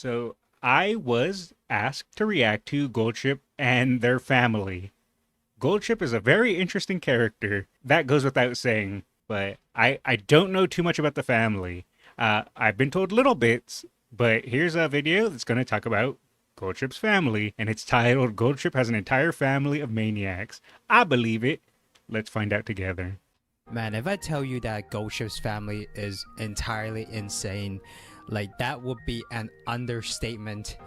So I was asked to react to Goldship and their family. Goldship is a very interesting character. That goes without saying, but I don't know too much about the family. I've been told little bits, but here's a video that's going to talk about Goldship's family, and it's titled Goldship Has an Entire Family of Maniacs. I believe it. Let's find out together. Man, if I tell you that Goldship's family is entirely insane, like that would be an understatement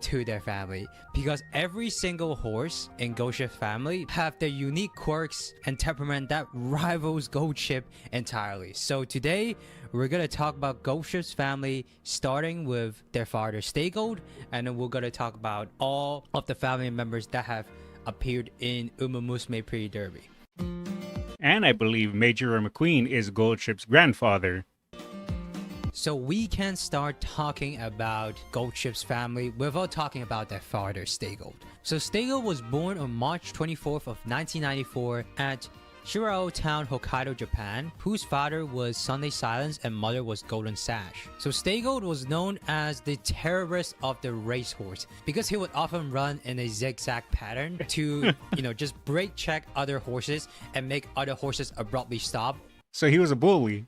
to their family, because every single horse in Goldship's family have their unique quirks and temperament that rivals Goldship entirely. So today we're gonna talk about Goldship's family, starting with their father Stego, and then we're gonna talk about all of the family members that have appeared in Umamusume Pretty Derby. And I believe Major McQueen is Goldship's grandfather. So we can start talking about Goldship's family without talking about their father, Stego. So Stego was born on March 24th of 1994 at Shirao Town, Hokkaido, Japan, whose father was Sunday Silence and mother was Golden Sash. So Stego was known as the terrorist of the racehorse because he would often run in a zigzag pattern to, just brake check other horses and make other horses abruptly stop. So he was a bully.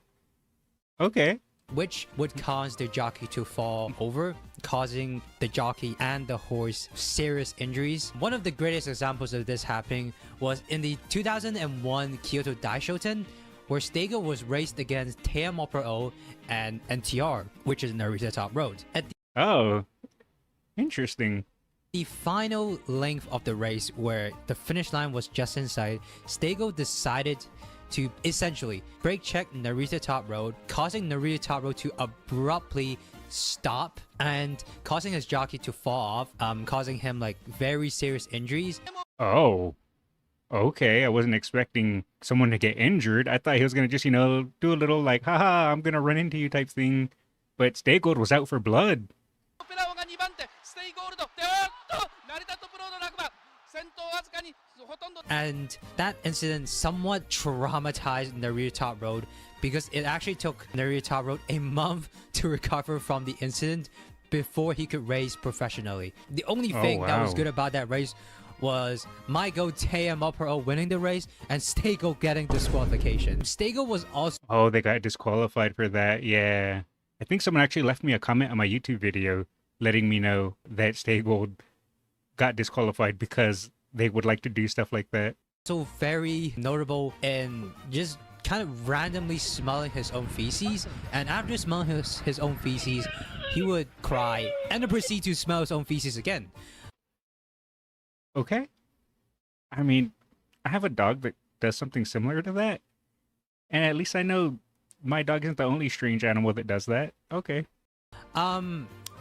Okay. Which would cause the jockey to fall over, causing the jockey and the horse serious injuries. One of the greatest examples of this happening was in the 2001 Kyoto Daishoten, where Stego was raced against Teamo Pro and NTR, which is Narita Top Road. At Oh, interesting. the final length of the race, where the finish line was just in sight, Stego decided to essentially brake check Narita Top Road, causing Narita Top Road to abruptly stop and causing his jockey to fall off, causing him like very serious injuries. Oh, okay. I wasn't expecting someone to get injured. I thought he was going to just, do a little like, haha, I'm going to run into you type thing. But Stego was out for blood. And that incident somewhat traumatized Narita Top Road because it actually took Narita Top Road a month to recover from the incident before he could race professionally. The only thing that was good about that race was Maiko Teamo Pro winning the race and Stego getting disqualification. Stego was also... Oh, they got disqualified for that. Yeah. I think someone actually left me a comment on my YouTube video letting me know that Stego got disqualified because they would like to do stuff like that. So very notable in just kind of randomly smelling his own feces, and after smelling his own feces, he would cry and then proceed to smell his own feces again. Okay. I mean, I have a dog that does something similar to that, and at least I know my dog isn't the only strange animal that does that. Okay.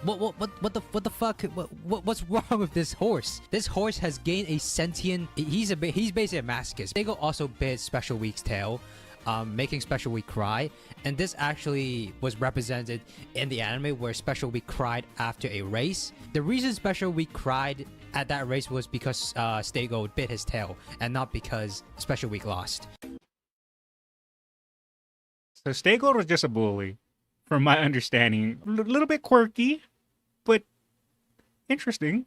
What the fuck? What's wrong with this horse? This horse has gained a sentient. He's basically a masochist. Stego also bit Special Week's tail, making Special Week cry, and this actually was represented in the anime where Special Week cried after a race. The reason Special Week cried at that race was because Stego bit his tail, and not because Special Week lost. So Stego was just a bully, from my understanding. A little bit quirky, but interesting.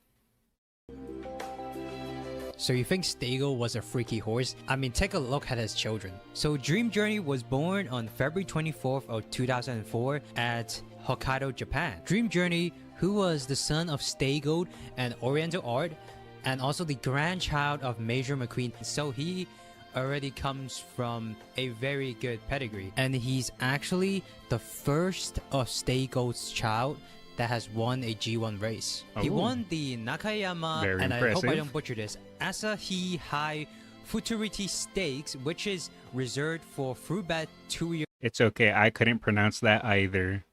So you think Stego was a freaky horse? I mean, take a look at his children. So Dream Journey was born on February 24th of 2004 at Hokkaido, Japan. Dream Journey, who was the son of Stego and Oriental Art, and also the grandchild of Major McQueen. So he already comes from a very good pedigree. And he's actually the first of Stego's child that has won a G1 race. He won the Nakayama, Very and impressive. I hope I don't butcher this, Asahi High Futurity Stakes, which is reserved for fruit-bred 2-year-old It's okay, I couldn't pronounce that either.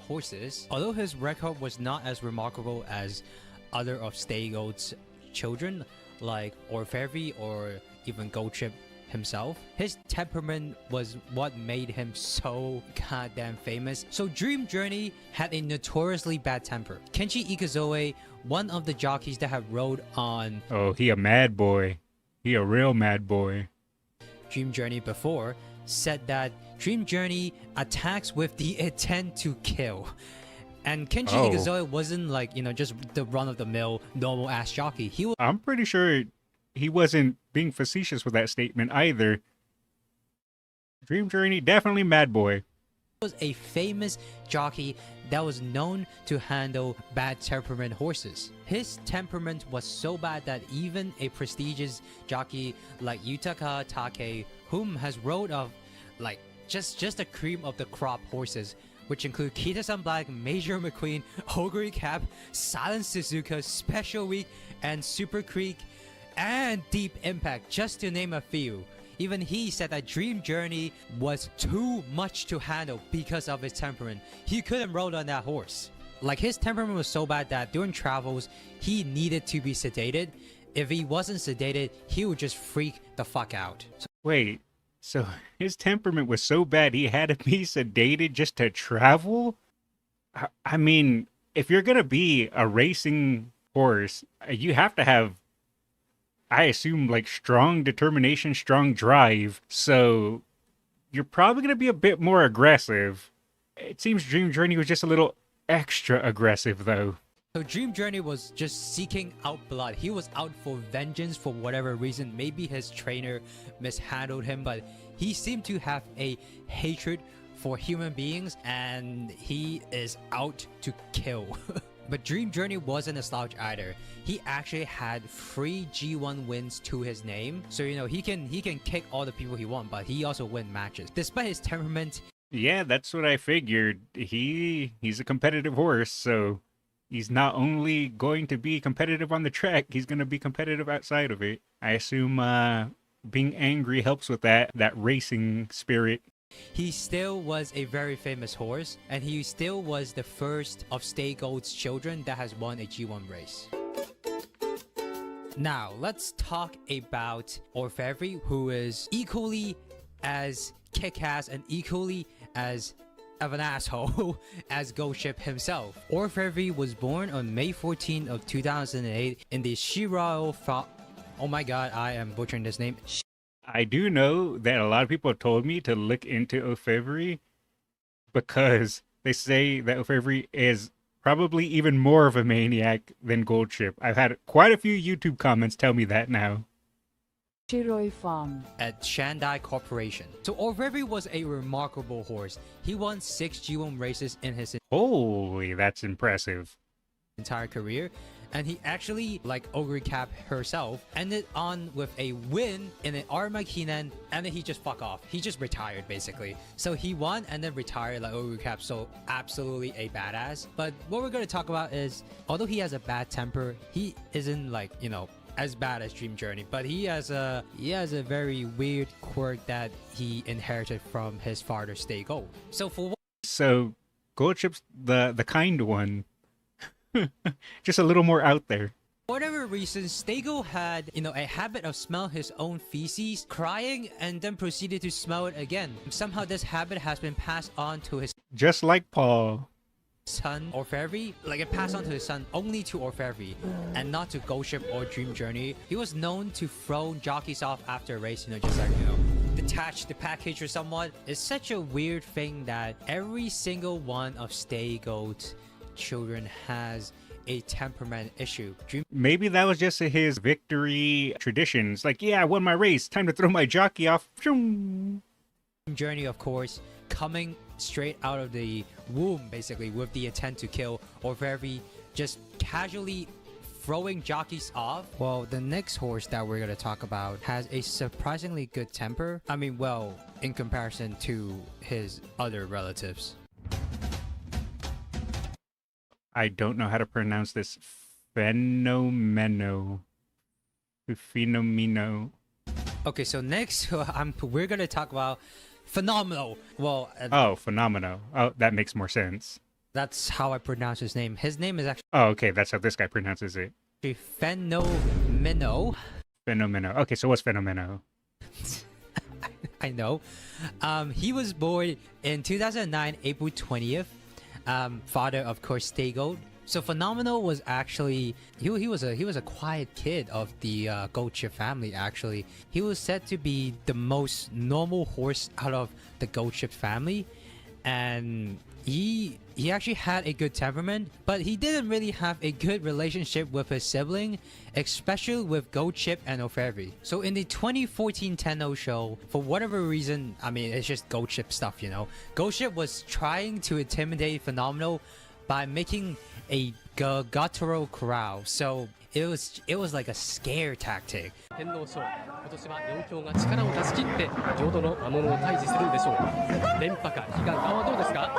horses. Although his record was not as remarkable as other of Stego's children, like Orvy or even Goldship himself, his temperament was what made him so goddamn famous. So Dream Journey had a notoriously bad temper. Kenshi Ikazoe, one of the jockeys that have rode on Oh, he a mad boy. He a real mad boy. Dream Journey before, said that Dream Journey attacks with the intent to kill. And Kenji Oh. Igazoya wasn't like, just the run-of-the-mill normal ass jockey. He I'm pretty sure he wasn't being facetious with that statement either. Dream Journey, definitely Mad Boy. was a famous jockey that was known to handle bad temperament horses. His temperament was so bad that even a prestigious jockey like Yutaka Take, whom has rode of like just the cream of the crop horses, which include Kita-san Black, Major McQueen, Ogre Cap, Silent Suzuka, Special Week, and Super Creek, and Deep Impact, just to name a few. Even he said that Dream Journey was too much to handle because of his temperament. He couldn't ride on that horse. Like, his temperament was so bad that during travels, he needed to be sedated. If he wasn't sedated, he would just freak the fuck out. Wait, so his temperament was so bad he had to be sedated just to travel? I mean, if you're gonna be a racing horse, you have to have, I assume, like strong determination, strong drive. So you're probably going to be a bit more aggressive. It seems Dream Journey was just a little extra aggressive, though. So Dream Journey was just seeking out blood. He was out for vengeance for whatever reason. Maybe his trainer mishandled him, but he seemed to have a hatred for human beings, and he is out to kill. But Dream Journey wasn't a slouch either. He actually had 3 G1 wins to his name. So, he can kick all the people he wants, but he also win matches. Despite his temperament. Yeah, that's what I figured. He's a competitive horse, so he's not only going to be competitive on the track, he's going to be competitive outside of it. I assume being angry helps with that racing spirit. He still was a very famous horse, and he still was the first of Stego's children that has won a G1 race. Now, let's talk about Orvy, who is equally as kick-ass and equally as of an asshole as Goldship himself. Orvy was born on May 14 of 2008 in the Shirao oh my god, I am butchering this name. I do know that a lot of people have told me to look into Orvy because they say that Orvy is probably even more of a maniac than Goldship. I've had quite a few YouTube comments tell me that now. Shiroi Farm At Shandai Corporation. So Orvy was a remarkable horse. He won 6 G1 races in his Holy, that's impressive. entire career, and he actually, like Ogre Cap herself, ended on with a win in an Armakinan, and then he just fuck off. He just retired basically. So he won and then retired like Ogre Cap, so absolutely a badass. But what we're going to talk about is, although he has a bad temper, he isn't like, as bad as Dream Journey, but he has a very weird quirk that he inherited from his father Stego. So Goldship's the kind one. Just a little more out there. For whatever reason, Stego had, a habit of smell his own feces, crying, and then proceeded to smell it again. Somehow this habit has been passed on to his Just like Paul. son, Orvy. Like, it passed on to his son only to Orvy, and not to Goldship or Dream Journey. He was known to throw jockeys off after a race, just like, detach the package or somewhat. It's such a weird thing that every single one of Stego's children has a temperament issue. Maybe that was just his victory traditions. Like, yeah, I won my race. Time to throw my jockey off. Dream Journey, of course, coming straight out of the womb, basically, with the intent to kill, or very just casually throwing jockeys off. Well, the next horse that we're going to talk about has a surprisingly good temper. I mean, well, in comparison to his other relatives. I don't know how to pronounce this. Phenomeno. Okay, so next we're gonna talk about Phenomeno. Well, Phenomeno. Oh, that makes more sense. that's how I pronounce his name. His name is actually Oh, okay, that's how this guy pronounces it. Phenomeno. Phenomeno. Okay, so what's Phenomeno? I know. He was born in 2009, April 20th. Father of course Stego. So Phenomeno was actually he was a quiet kid of the Goldship family. Actually, he was said to be the most normal horse out of the Goldship family, and He actually had a good temperament, but he didn't really have a good relationship with his sibling, especially with Gold Chip and Orvy. So in the 2014 Tenno show, for whatever reason, I mean, it's just Gold Chip stuff, you know. Gold Chip was trying to intimidate Phenomeno by making a guttural growl. So it was like a scare tactic. 天皇賞今年は4強が力を出し切って浄土の魔物を退治するんでしょう連覇か悲願かはどうですか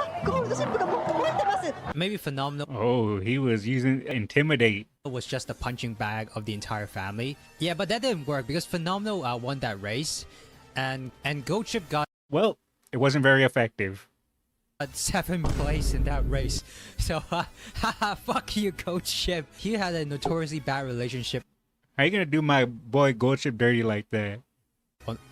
Maybe Phenomeno Oh, he was using intimidate. was just a punching bag of the entire family. Yeah, but that didn't work because Phenomeno won that race, and Gold Chip got Well, it wasn't very effective. 7th place in that race. So, fuck you, Gold Chip. He had a notoriously bad relationship How you gonna do my boy Gold Chip dirty like that?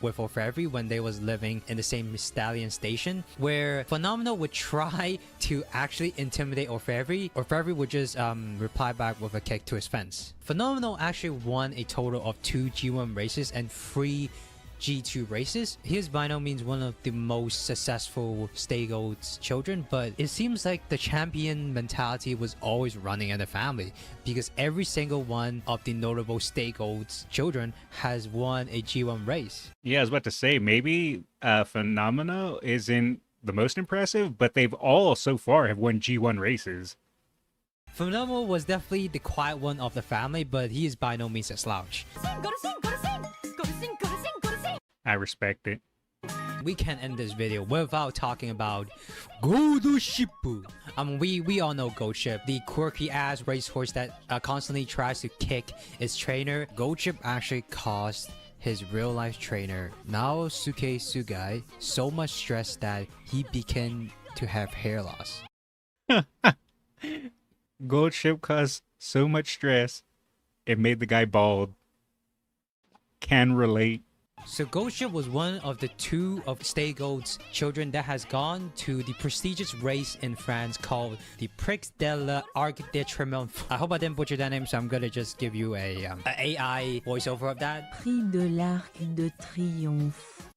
with Orvy when they was living in the same stallion station, where Phenomeno would try to actually intimidate Orvy. Orvy would just reply back with a kick to his fence. Phenomeno actually won a total of 2 G1 races and 3 G2 races. He is by no means one of the most successful Stego's children, but it seems like the champion mentality was always running in the family because every single one of the notable Stego's children has won a G1 race. Yeah, I was about to say maybe Phenomeno isn't the most impressive, but they've all so far have won G1 races. Phenomeno was definitely the quiet one of the family, but he is by no means a slouch. I respect it. We can't end this video without talking about Gold Ship. We all know Gold Ship, the quirky ass racehorse that constantly tries to kick its trainer. Gold Ship actually caused his real life trainer Naosuke Sugai so much stress that he began to have hair loss. Gold Chip caused so much stress, it made the guy bald. Can relate. So Gold Ship was one of the 2 of Stego's children that has gone to the prestigious race in France called the Prix de l'Arc de Triomphe. I hope I didn't butcher that name, so I'm gonna just give you a AI voiceover of that. Prix de l'Arc de Triomphe.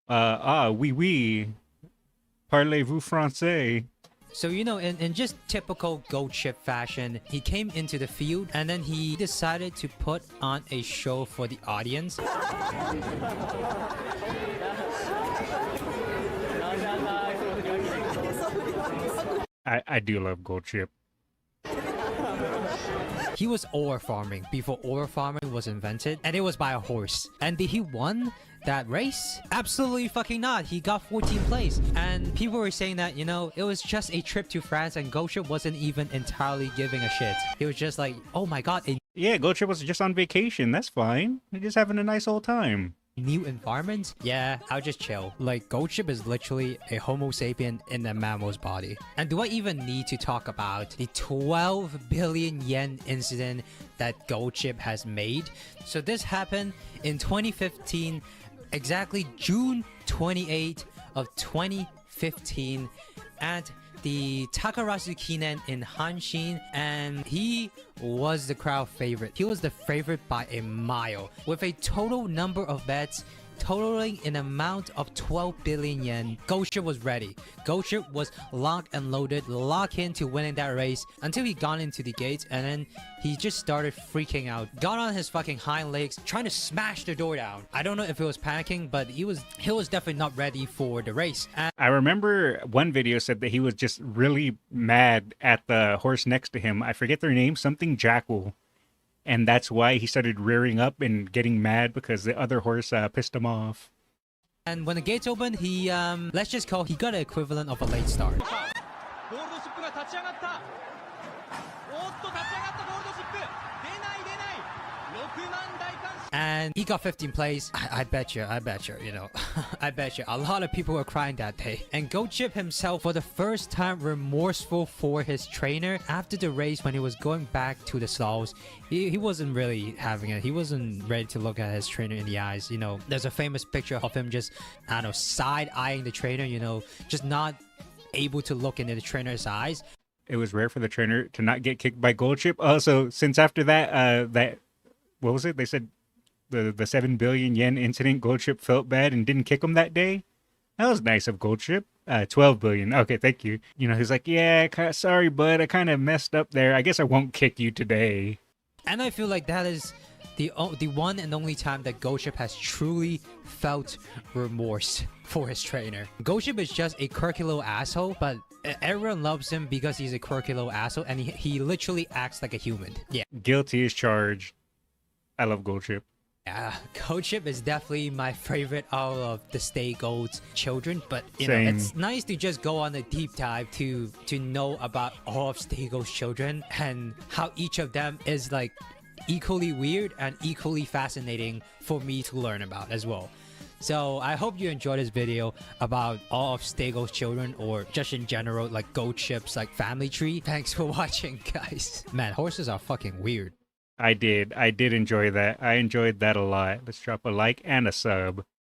Oui, oui. Parlez-vous français? So, you know, in just typical Gold Chip fashion, he came into the field and then he decided to put on a show for the audience. I do love Gold Chip. He was ore farming before ore farming was invented, and it was by a horse. And did he won that race? Absolutely fucking not. He got 14th place. And people were saying that, you know, it was just a trip to France and Gold Chip wasn't even entirely giving a shit. He was just like, oh my god, a Yeah, Gold Chip was just on vacation. That's fine. They're just having a nice old time. new environment? Yeah, I'll just chill. Like, Gold Chip is literally a homo sapien in a mammal's body. And do I even need to talk about the 12 billion yen incident that Gold Chip has made? So this happened in 2015, exactly June 28th of 2015 at the Takarazu Kinen in Hanshin, and he was the crowd favorite. He was the favorite by a mile, with a total number of bets totaling an amount of 12 billion yen. Gold Chip was ready. Gold Chip was locked and loaded, locked into winning that race until he got into the gates, and then he just started freaking out. Got on his fucking hind legs, trying to smash the door down. I don't know if he was panicking, but he was definitely not ready for the race. And I remember one video said that he was just really mad at the horse next to him. I forget their name, something Jackal. And that's why he started rearing up and getting mad because the other horse pissed him off. And when the gates opened, he let's just call he got an equivalent of a late start. ゴールドシップが立ち上がったおっと立ち上がったゴールドシップ出ない6万大観衆 And he got 15th place. I bet you, you know, I bet you a lot of people were crying that day. And Gold Chip himself, for the first time, remorseful for his trainer after the race when he was going back to the stalls. He wasn't really having it. He wasn't ready to look at his trainer in the eyes. You know, there's a famous picture of him just, I don't know, side-eyeing the trainer, you know, just not able to look into the trainer's eyes. It was rare for the trainer to not get kicked by Gold Chip. Also, since after that, what was it? They said the 7 billion yen incident, Gold Chip felt bad and didn't kick him that day. That was nice of Gold Chip. 12 billion. Okay, thank you. You know, he's like, yeah, sorry, bud. I kind of messed up there. I guess I won't kick you today. And I feel like that is the one and only time that Ghost Ship has truly felt remorse for his trainer. Ghost Ship is just a quirky little asshole, but everyone loves him because he's a quirky little asshole, and he literally acts like a human. Yeah. Guilty as charged. I love Gold Ship. Yeah, Ghost Ship is definitely my favorite out of the Stego's children, but you know, Same. it's nice to just go on a deep dive to know about all of Stego's children and how each of them is like equally weird and equally fascinating for me to learn about as well. So I hope you enjoyed this video about all of Stego's children, or just in general like Ghost Ship's like family tree. Thanks for watching, guys. Man, horses are fucking weird. I did enjoy that. I enjoyed that a lot. Let's drop a like and a sub.